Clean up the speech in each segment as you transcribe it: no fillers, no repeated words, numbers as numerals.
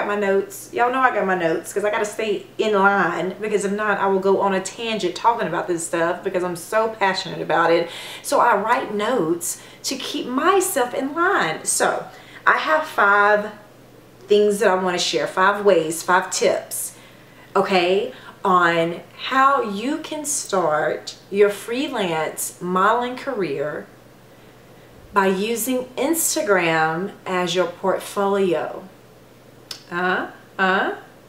got my notes. Y'all know I got my notes because I got to stay in line, because if not, I will go on a tangent talking about this stuff because I'm so passionate about it. So I write notes to keep myself in line. So I have 5 things that I want to share, 5 ways, 5 tips, okay, on how you can start your freelance modeling career by using Instagram as your portfolio. All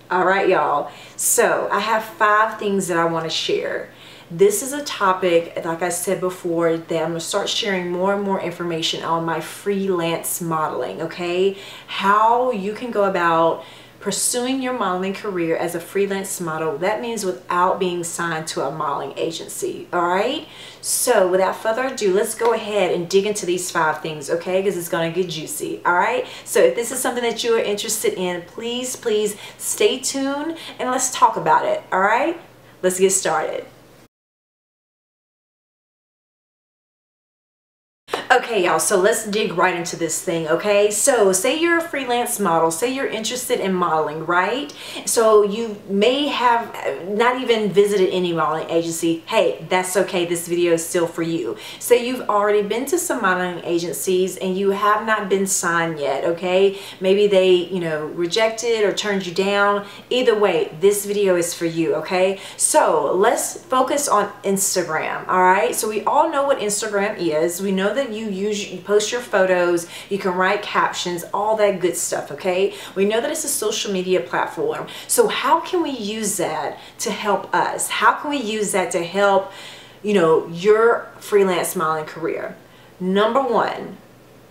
right, y'all. So I have 5 things that I want to share. This is a topic, like I said before, that I'm going to start sharing more and more information on my freelance modeling, okay? How you can go about pursuing your modeling career as a freelance model. That means without being signed to a modeling agency, all right? So without further ado, let's go ahead and dig into these 5 things, okay? Because it's going to get juicy, all right? So if this is something that you are interested in, please stay tuned and let's talk about it, all right? Let's get started. Okay, y'all, so let's dig right into this thing, okay? So say you're a freelance model, say you're interested in modeling, right? So you may have not even visited any modeling agency. Hey, that's okay, this video is still for you. Say you've already been to some modeling agencies and you have not been signed yet, okay? Maybe they, you know, rejected or turned you down. Either way, this video is for you, okay? So let's focus on Instagram, all right? So we all know what Instagram is. We know that you post your photos, you can write captions, all that good stuff, okay? We know that it's a social media platform. So how can we use that to help us? How can we use that to help, you know, your freelance modeling career? Number 1,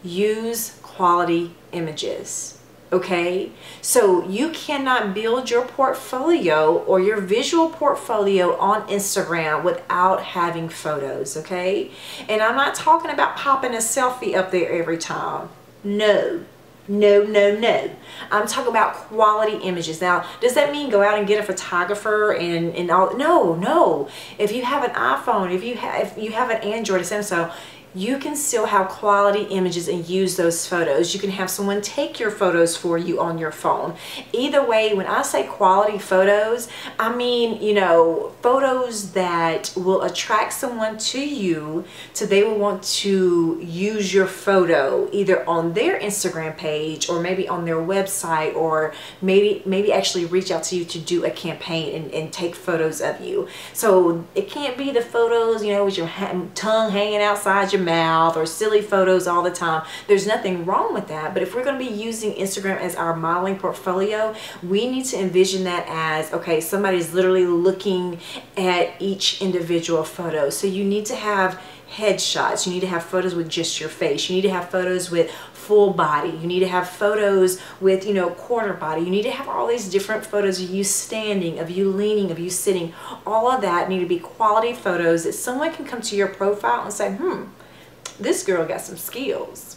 use quality images. Okay, so you cannot build your portfolio or your visual portfolio on Instagram without having photos, okay? And I'm not talking about popping a selfie up there every time. No. I'm talking about quality images. Now, does that mean go out and get a photographer and all? No. If you have an iPhone, if you have an Android, or Samsung, you can still have quality images and use those photos. You can have someone take your photos for you on your phone. Either way, when I say quality photos, I mean, you know, photos that will attract someone to you, so they will want to use your photo either on their Instagram page or maybe on their website, or maybe actually reach out to you to do a campaign and take photos of you. So it can't be the photos, you know, with your tongue hanging outside your mouth or silly photos all the time. There's nothing wrong with that, but if we're going to be using Instagram as our modeling portfolio, we need to envision that as, okay, somebody's literally looking at each individual photo. So you need to have headshots, you need to have photos with just your face, you need to have photos with full body, you need to have photos with, you know, quarter body, you need to have all these different photos of you standing, of you leaning, of you sitting. All of that need to be quality photos that someone can come to your profile and say, this girl got some skills.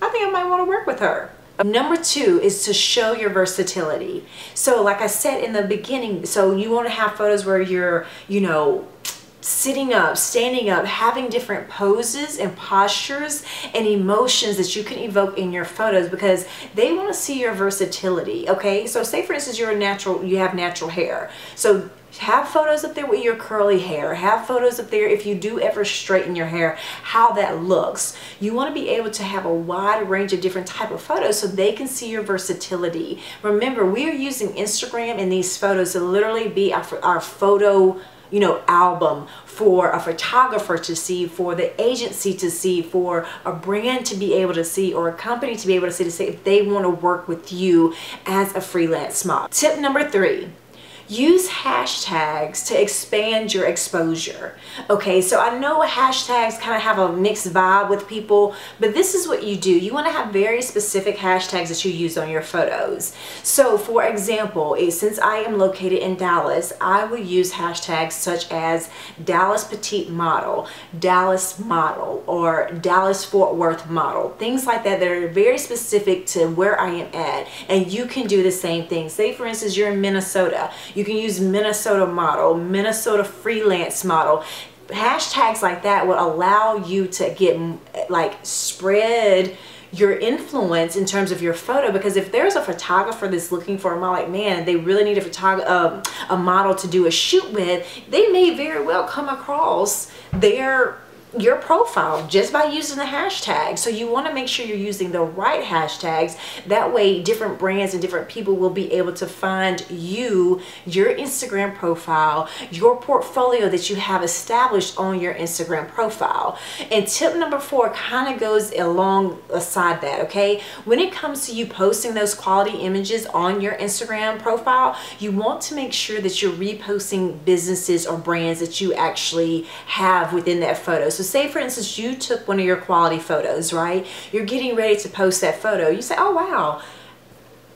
I think I might want to work with her. Number 2 is to show your versatility. So like I said in the beginning, so you want to have photos where you're, you know, sitting up, standing up, having different poses and postures and emotions that you can evoke in your photos, because they want to see your versatility, okay? So say for instance you have natural hair. So have photos up there with your curly hair. Have photos up there if you do ever straighten your hair, how that looks. You want to be able to have a wide range of different type of photos so they can see your versatility. Remember, we are using Instagram and these photos to literally be our photo, you know, album for a photographer to see, for the agency to see, for a brand to be able to see, or a company to be able to see if they want to work with you as a freelance model. Tip number 3. Use hashtags to expand your exposure. Okay, so I know hashtags kind of have a mixed vibe with people, but this is what you do. You want to have very specific hashtags that you use on your photos. So for example, since I am located in Dallas, I will use hashtags such as Dallas Petite Model, Dallas Model, or Dallas Fort Worth Model. Things like that are very specific to where I am at. And you can do the same thing. Say for instance, you're in Minnesota. You can use Minnesota Model, Minnesota Freelance Model. Hashtags like that will allow you to get, like, spread your influence in terms of your photo, because if there's a photographer that's looking for a model, like, man, they really need a model to do a shoot with, they may very well come across your profile just by using the hashtag. So you want to make sure you're using the right hashtags. That way different brands and different people will be able to find you, your Instagram profile, your portfolio that you have established on your Instagram profile. And tip number 4 kind of goes alongside that, okay? When it comes to you posting those quality images on your Instagram profile, you want to make sure that you're reposting businesses or brands that you actually have within that photo. So say for instance you took one of your quality photos, right? You're getting ready to post that photo. You say, oh wow,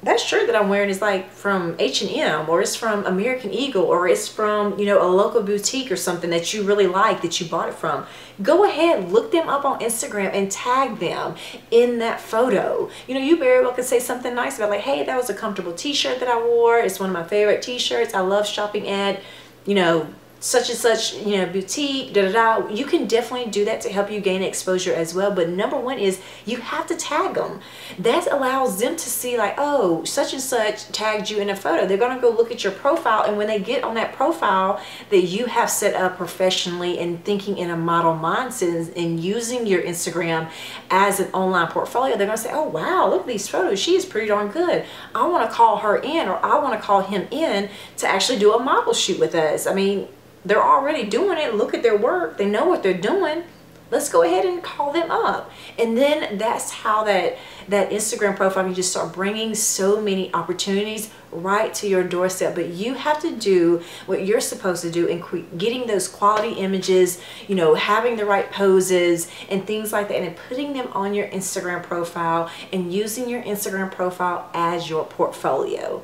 that shirt that I'm wearing is like from H&M, or it's from American Eagle, or it's from, you know, a local boutique or something that you really like, that you bought it from. Go ahead, look them up on Instagram and tag them in that photo. You know, you very well could say something nice about, like, hey, that was a comfortable t-shirt that I wore. It's one of my favorite t-shirts. I love shopping at, you know, such and such, you know, boutique, da da da. You can definitely do that to help you gain exposure as well. But number 1 is you have to tag them. That allows them to see, like, oh, such and such tagged you in a photo. They're going to go look at your profile, and when they get on that profile that you have set up professionally and thinking in a model mindset and using your Instagram as an online portfolio, they're going to say, oh wow, look at these photos. She is pretty darn good. I want to call her in, or I want to call him in to actually do a model shoot with us. I mean, they're already doing it. Look at their work. They know what they're doing. Let's go ahead and call them up. And then that's how that Instagram profile can just start bringing so many opportunities right to your doorstep. But you have to do what you're supposed to do in getting those quality images, you know, having the right poses and things like that, and putting them on your Instagram profile and using your Instagram profile as your portfolio.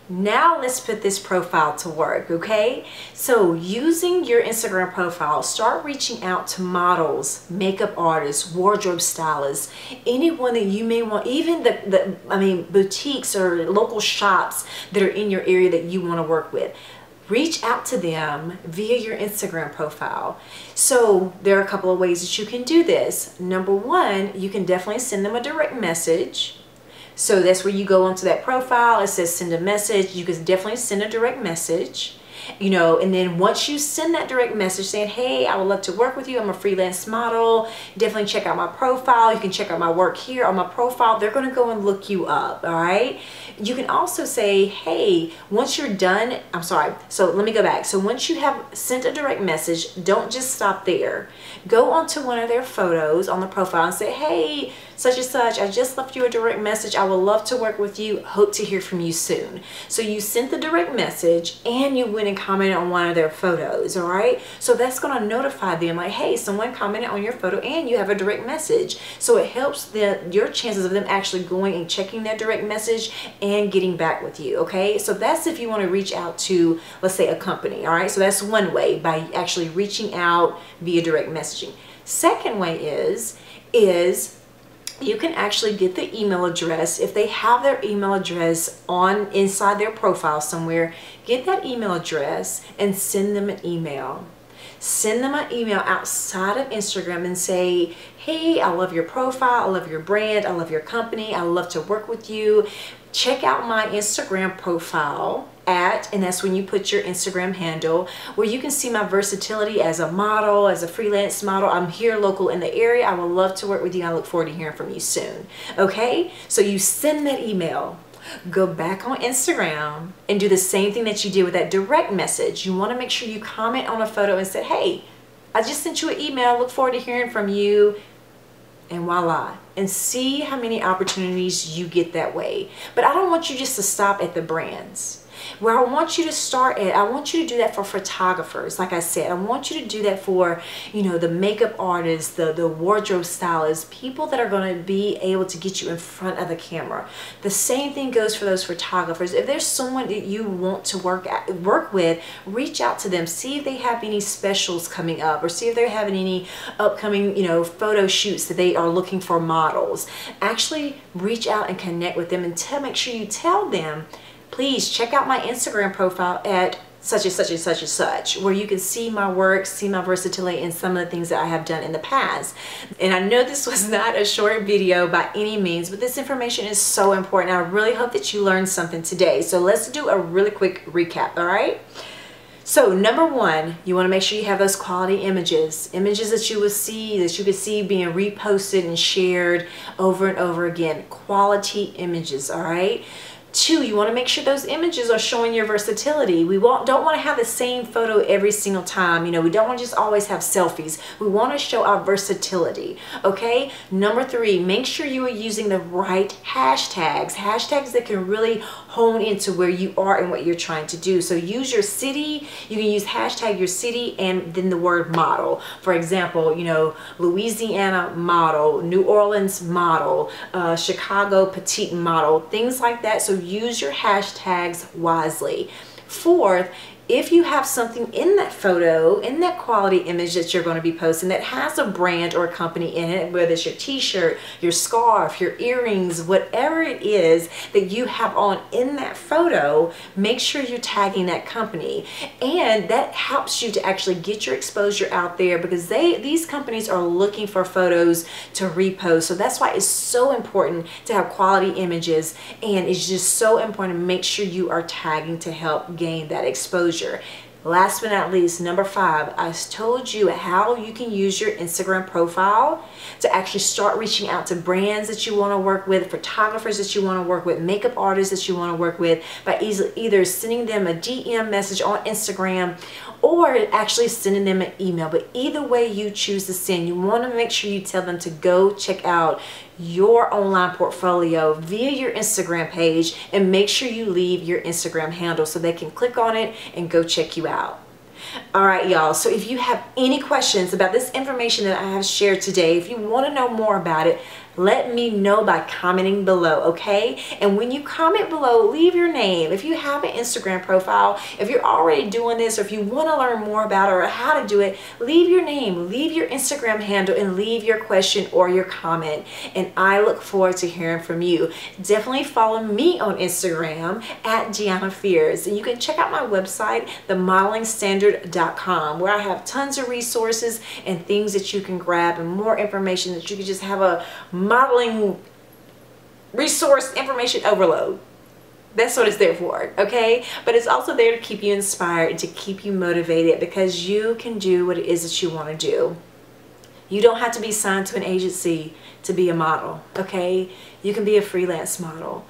Now let's put this profile to work, okay? So using your Instagram profile, start reaching out to models, makeup artists, wardrobe stylists, anyone that you may want, even boutiques or local shops that are in your area that you want to work with. Reach out to them via your Instagram profile. So there are a couple of ways that you can do this. Number 1, you can definitely send them a direct message. So that's where you go onto that profile. It says send a message. You can definitely send a direct message, you know, and then once you send that direct message saying, hey, I would love to work with you. I'm a freelance model. Definitely check out my profile. You can check out my work here on my profile. They're going to go and look you up. All right. You can also say, hey, once you're done, so let me go back. So once you have sent a direct message, don't just stop there. Go onto one of their photos on the profile and say, hey, such and such, I just left you a direct message. I would love to work with you. Hope to hear from you soon. So you sent the direct message and you went and commented on one of their photos, all right? So that's going to notify them, like, hey, someone commented on your photo and you have a direct message. So it helps your chances of them actually going and checking that direct message and getting back with you, okay? So that's if you want to reach out to, let's say, a company, all right? So that's one way, by actually reaching out via direct messaging. Second way is you can actually get the email address. If they have their email address inside their profile somewhere, get that email address and send them an email. Send them an email outside of Instagram and say, hey, I love your profile, I love your brand, I love your company, I love to work with you. Check out my Instagram profile and that's when you put your Instagram handle, where you can see my versatility as a model, as a freelance model. I'm here local in the area. I would love to work with you. I look forward to hearing from you soon. Okay, so you send that email. Go back on Instagram and do the same thing that you did with that direct message. You want to make sure you comment on a photo and say, hey, I just sent you an email. Look forward to hearing from you. And voila. And see how many opportunities you get that way. But I don't want you just to stop at the brands. Where I want you to start at, I want you to do that for photographers. Like I said, I want you to do that for, you know, the makeup artists, the wardrobe stylists, people that are going to be able to get you in front of the camera. The same thing goes for those photographers. If there's someone that you want to work with, reach out to them. See if they have any specials coming up, or see if they're having any upcoming, you know, photo shoots that they are looking for models. Actually reach out and connect with them and make sure you tell them, please check out my Instagram profile at such and such and such and such, where you can see my work, see my versatility, and some of the things that I have done in the past. And I know this was not a short video by any means, but this information is so important. I really hope that you learned something today. So let's do a really quick recap, all right? So number one, you want to make sure you have those quality images that you will see, that you can see being reposted and shared over and over again. Quality images, all right? Two, you want to make sure those images are showing your versatility. We don't want to have the same photo every single time. You know, we don't want to just always have selfies. We want to show our versatility, okay? Number three, make sure you are using the right hashtags that can really hone into where you are and what you're trying to do. So use your city. You can use hashtag your city and then the word model. For example, you know, Louisiana model, New Orleans model, Chicago petite model, things like that. So use your hashtags wisely. Fourth, if you have something in that photo, in that quality image that you're going to be posting that has a brand or a company in it, whether it's your t-shirt, your scarf, your earrings, whatever it is that you have on in that photo, make sure you're tagging that company. And that helps you to actually get your exposure out there, because these companies are looking for photos to repost. So that's why it's so important to have quality images, and it's just so important to make sure you are tagging to help gain that exposure. Last but not least, number five, I told you how you can use your Instagram profile to actually start reaching out to brands that you want to work with, photographers that you want to work with, makeup artists that you want to work with, by either sending them a DM message on Instagram or actually sending them an email. But either way you choose to send, you want to make sure you tell them to go check out your online portfolio via your Instagram page, and make sure you leave your Instagram handle so they can click on it and go check you out. All right, y'all. So if you have any questions about this information that I have shared today, if you want to know more about it, let me know by commenting below, okay? And when you comment below, leave your name. If you have an Instagram profile, if you're already doing this, or if you want to learn more about it or how to do it, leave your name, leave your Instagram handle, and leave your question or your comment. And I look forward to hearing from you. Definitely follow me on Instagram at DeAna Fears. And you can check out my website, themodelingstandard.com, where I have tons of resources and things that you can grab, and more information that you can just have a modeling resource information overload. That's what it's there for, okay? But it's also there to keep you inspired and to keep you motivated, because you can do what it is that you want to do. You don't have to be signed to an agency to be a model, okay? You can be a freelance model,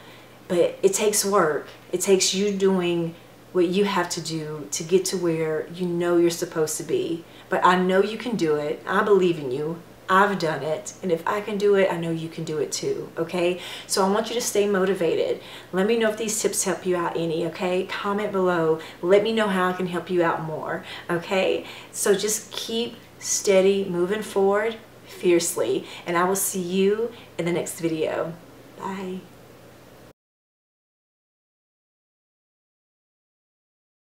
but it takes work. It takes you doing what you have to do to get to where you know you're supposed to be. But I know you can do it. I believe in you. I've done it, and if I can do it, I know you can do it too, okay? So I want you to stay motivated. Let me know if these tips help you out any, okay? Comment below. Let me know how I can help you out more, okay? So just keep steady, moving forward fiercely, and I will see you in the next video. Bye.